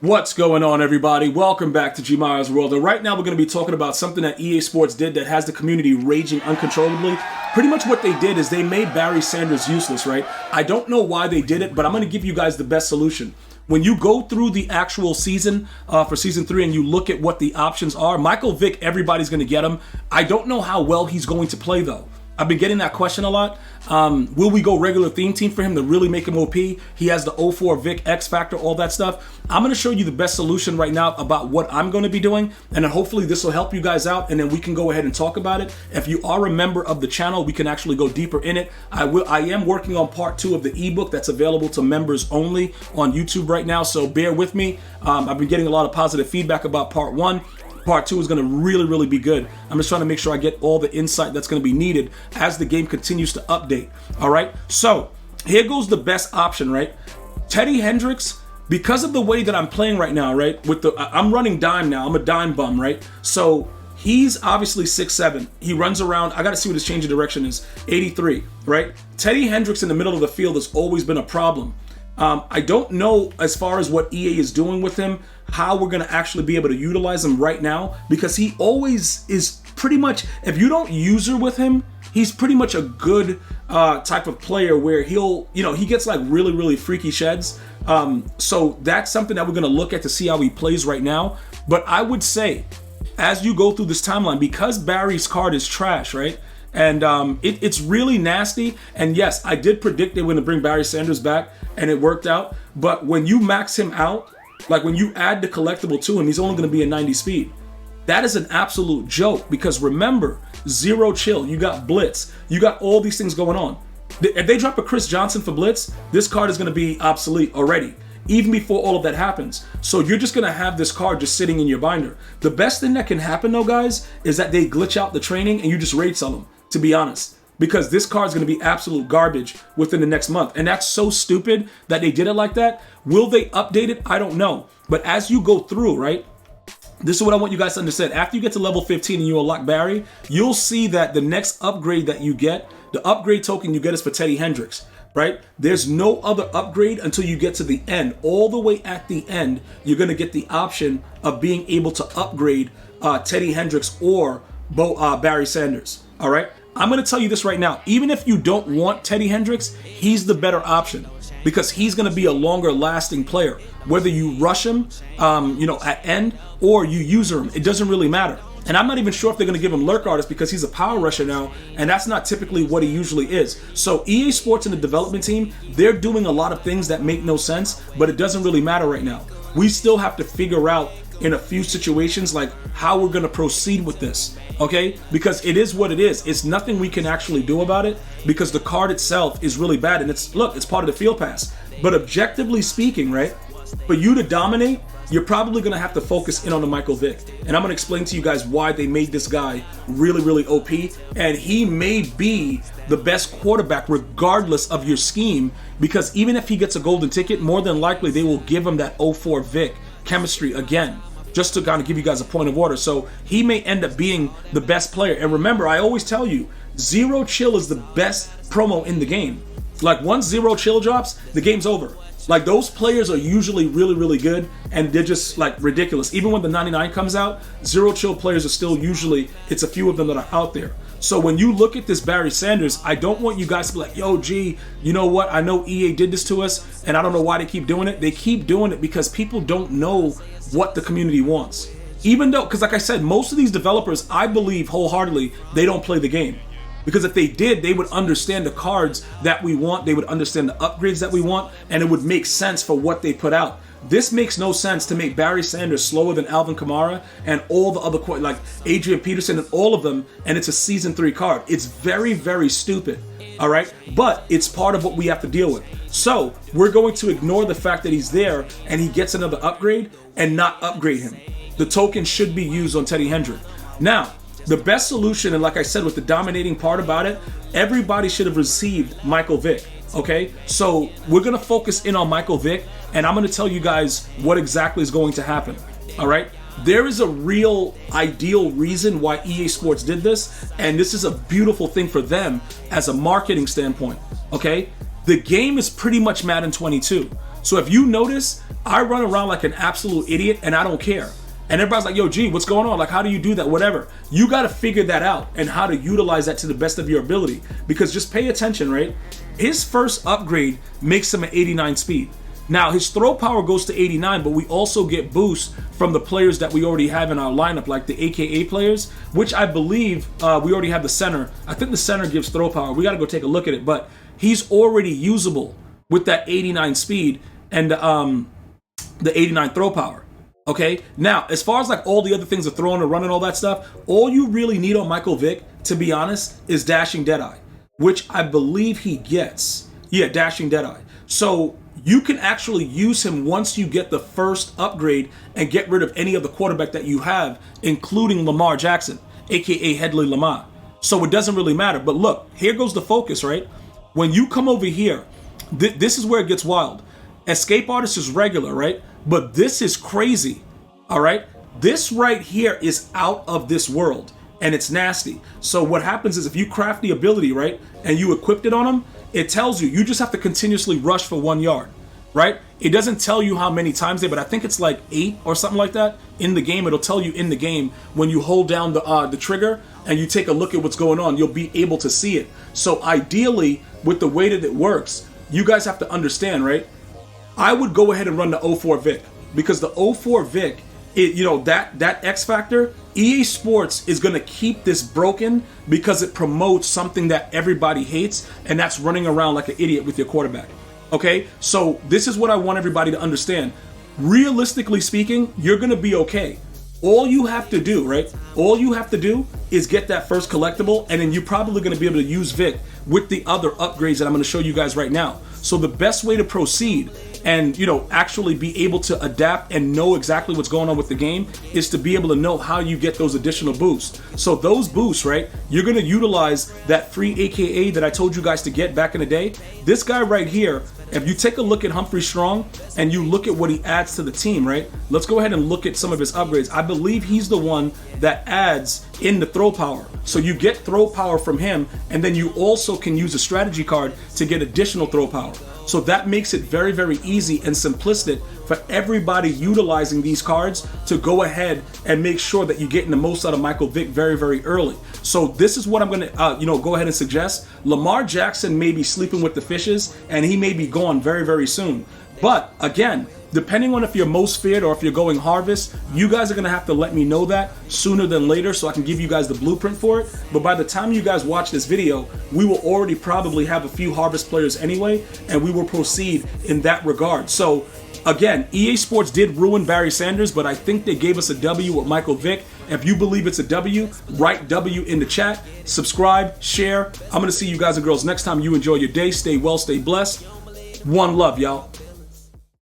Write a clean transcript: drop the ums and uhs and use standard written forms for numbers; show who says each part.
Speaker 1: What's going on, everybody? Welcome back to GmiasWorld. And right now we're going to be talking about something that EA Sports did that has the community raging uncontrollably. Pretty much what they did is they made Barry Sanders useless, right? I don't know why they did it, but I'm going to give you guys the best solution. When you go through the actual season for Season 3 and you look at what the options are, Michael Vick, everybody's going to get him. I don't know how well he's going to play, though. I've been getting that question a lot. Will we go regular theme team for him to really make him OP? He has the 04 Vick X Factor, all that stuff. I'm going to show you the best solution right now about what I'm going to be doing, and then hopefully this will help you guys out, and then we can go ahead and talk about it. If you are a member of the channel, we can actually go deeper in it. I am working on part 2 of the ebook that's available to members only on YouTube right now, so bear with me. I've been getting a lot of positive feedback about part 1. Part 2 is going to really be good. I'm just trying to make sure I get all the insight that's going to be needed as the game continues to update. All right, so here goes the best option, right? Teddy Hendricks, because of the way that I'm playing right now, right? I'm running dime now. I'm a dime bum, right? So he's obviously 6'7". He runs around. I got to see what his change of direction is. 83, right? Teddy Hendricks in the middle of the field has always been a problem. I don't know as far as what EA is doing with him, how we're going to actually be able to utilize him right now, because he always is pretty much, if you don't user with him, he's pretty much a good type of player where he gets like really freaky sheds. So that's something that we're going to look at to see how he plays right now. But I would say, as you go through this timeline, because Barry's card is trash, right? And it's really nasty. And yes, I did predict they were going to bring Barry Sanders back, and it worked out. But when you max him out, like when you add the collectible to him, he's only going to be a 90 speed. That is an absolute joke, because remember, zero chill, you got blitz, you got all these things going on. If they drop a Chris Johnson for blitz, this card is going to be obsolete already, even before all of that happens. So you're just going to have this card just sitting in your binder. The best thing that can happen, though, guys, is that they glitch out the training and you just raid sell them, to be honest. Because this card is going to be absolute garbage within the next month. And that's so stupid that they did it like that. Will they update it? I don't know. But as you go through, right, this is what I want you guys to understand. After you get to level 15 and you unlock Barry, you'll see that the next upgrade that you get, the upgrade token you get is for Teddy Hendricks, right? There's no other upgrade until you get to the end. All the way at the end, you're going to get the option of being able to upgrade Teddy Hendricks or Barry Sanders, all right? I'm going to tell you this right now. Even if you don't want Teddy Hendricks, he's the better option, because he's going to be a longer lasting player. Whether you rush him, at end, or you user him, it doesn't really matter. And I'm not even sure if they're going to give him Lurk Artist, because he's a power rusher now, and that's not typically what he usually is. So EA Sports and the development team, they're doing a lot of things that make no sense, but it doesn't really matter right now. We still have to figure out in a few situations like how we're going to proceed with this, okay? Because it is what it is. It's nothing we can actually do about it, because the card itself is really bad, and it's part of the field pass. But objectively speaking, right, for you to dominate, you're probably going to have to focus in on the Michael Vick. And I'm going to explain to you guys why they made this guy really OP. And he may be the best quarterback regardless of your scheme, because even if he gets a golden ticket, more than likely they will give him that 04 Vick chemistry again, just to kind of give you guys a point of order. So he may end up being the best player. And remember, I always tell you, zero chill is the best promo in the game. Like once zero chill drops, the game's over. Like those players are usually really good, and they're just like ridiculous. Even when the 99 comes out, zero chill players are still usually, it's a few of them that are out there. So when you look at this Barry Sanders, I don't want you guys to be like, yo, G, you know what? I know EA did this to us, and I don't know why they keep doing it. They keep doing it because people don't know what the community wants. Even though, because like I said, most of these developers, I believe wholeheartedly, they don't play the game. Because if they did, they would understand the cards that we want, they would understand the upgrades that we want, and it would make sense for what they put out. This makes no sense to make Barry Sanders slower than Alvin Kamara and all the other, like Adrian Peterson and all of them, and it's a Season 3 card. It's very stupid, all right? But it's part of what we have to deal with. So we're going to ignore the fact that he's there and he gets another upgrade and not upgrade him. The token should be used on Teddy Hendricks. Now, the best solution, and like I said, with the dominating part about it, everybody should have received Michael Vick, okay? So we're going to focus in on Michael Vick, and I'm going to tell you guys what exactly is going to happen, all right? There is a real ideal reason why EA Sports did this, and this is a beautiful thing for them as a marketing standpoint, okay? The game is pretty much Madden 22. So if you notice, I run around like an absolute idiot and I don't care. And everybody's like, yo, G, what's going on? Like, how do you do that? Whatever. You got to figure that out and how to utilize that to the best of your ability. Because just pay attention, right? His first upgrade makes him an 89 speed. Now, his throw power goes to 89, but we also get boosts from the players that we already have in our lineup, like the AKA players, which I believe we already have the center. I think the center gives throw power. We got to go take a look at it, but he's already usable with that 89 speed and the 89 throw power. Okay, now, as far as like all the other things, the throwing, the running, all that stuff, all you really need on Michael Vick, to be honest, is Dashing Deadeye, which I believe he gets. Yeah, Dashing Deadeye. So you can actually use him once you get the first upgrade and get rid of any of the quarterback that you have, including Lamar Jackson, aka Headley Lamar. So it doesn't really matter. But look, here goes the focus, right? When you come over here, this is where it gets wild. Escape Artist is regular, right? But this is crazy, all right? This right here is out of this world, and it's nasty. So what happens is if you craft the ability, right, and you equipped it on him, it tells you just have to continuously rush for 1 yard, right? It doesn't tell you how many times but I think it's like 8 or something like that in the game. It'll tell you in the game when you hold down the trigger and you take a look at what's going on, you'll be able to see it. So ideally, with the way that it works, you guys have to understand, right? I would go ahead and run the 04 Vick because the 04 Vick, that X factor, EA Sports is going to keep this broken because it promotes something that everybody hates, and that's running around like an idiot with your quarterback. Okay, so this is what I want everybody to understand. Realistically speaking, you're going to be okay. All you have to do, right? All you have to do is get that first collectible, and then you're probably going to be able to use Vick with the other upgrades that I'm going to show you guys right now. So the best way to proceed and actually be able to adapt and know exactly what's going on with the game is to be able to know how you get those additional boosts. So those boosts, right, you're going to utilize that free AKA that I told you guys to get back in the day. This guy right here, if you take a look at Humphrey Strong and you look at what he adds to the team, right, let's go ahead and look at some of his upgrades. I believe he's the one that adds in the throw power. So you get throw power from him, and then you also can use a strategy card to get additional throw power. So that makes it very, very easy and simplistic for everybody utilizing these cards to go ahead and make sure that you're getting the most out of Michael Vick very, very early. So this is what I'm going to, go ahead and suggest. Lamar Jackson may be sleeping with the fishes, and he may be gone very, very soon. But again, depending on if you're most feared or if you're going harvest, you guys are going to have to let me know that sooner than later so I can give you guys the blueprint for it. But by the time you guys watch this video, we will already probably have a few harvest players anyway, and we will proceed in that regard. So again, EA Sports did ruin Barry Sanders, but I think they gave us a W with Michael Vick. If you believe it's a W, write W in the chat, subscribe, share. I'm going to see you guys and girls next time. You enjoy your day. Stay well, stay blessed. One love, y'all.